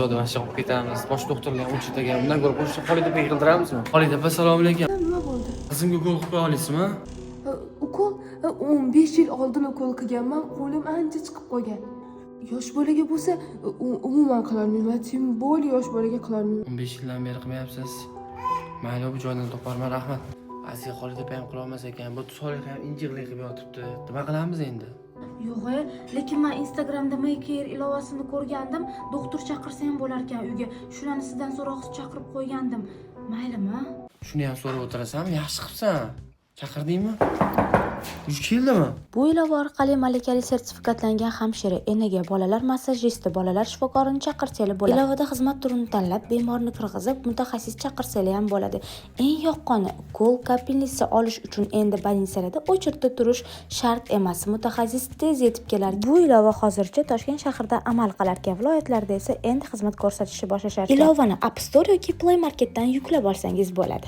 yo'lda vashcha qilib ketamiz. Bosh doktorlar ham o'chitagan. Undan ko'ra qo'shni Xolida opa qildiramizmi? Xolida opa, assalomu alaykum. Nima bo'ldi? Qizimga ukol qilib qo'ya olasizmi? Ukol 15 yil oldin ukol qilganman, qo'lim ancha chiqib qolgan. Yosh bolaga bo'lsa, umuman qilolmayman. Tim bo'l yosh bolaga qilolmayman. 15 yildan beri qilmayapsiz. Mayli, bu joydan toparman, rahmat. Aziz Xolida opa ham qila olmas ekan. Bu Solih ham injiqlik qilib yotibdi. Nima qilamiz endi? Yo'q, lekin men Instagramda Maker ilovasini ko'rgandim. Doktor chaqirsa ham bo'lar ekan uyga. Shularni sizdan so'roqsiz chaqirib qo'ygandim. Maylimi? Shuni ham so'rab o'tirasanmi? Yaxshi qilibsan. Chaqirdingmi? Duch keldimi? Bu ilova orqali malakali sertifikatlangan hamshira enaga bolalar massajisti, bolalar shifokorini chaqirsanglar bo'ladi. Ilovada xizmat turini tanlab, bemorni kirgizib, mutaxassis chaqirsanglar ham bo'ladi. Eng yoqqani, ukol kapelnisi olish uchun endi больницаlarda o'chirda turish shart emas. Mutaxassis tez yetib keladi. Bu ilova hozircha Toshkent shahrida amal qilar ekan, viloyatlarda esa endi xizmat ko'rsatishni boshlashar. Ilovani App Store yoki Play Marketdan yuklab olsangiz bo'ladi.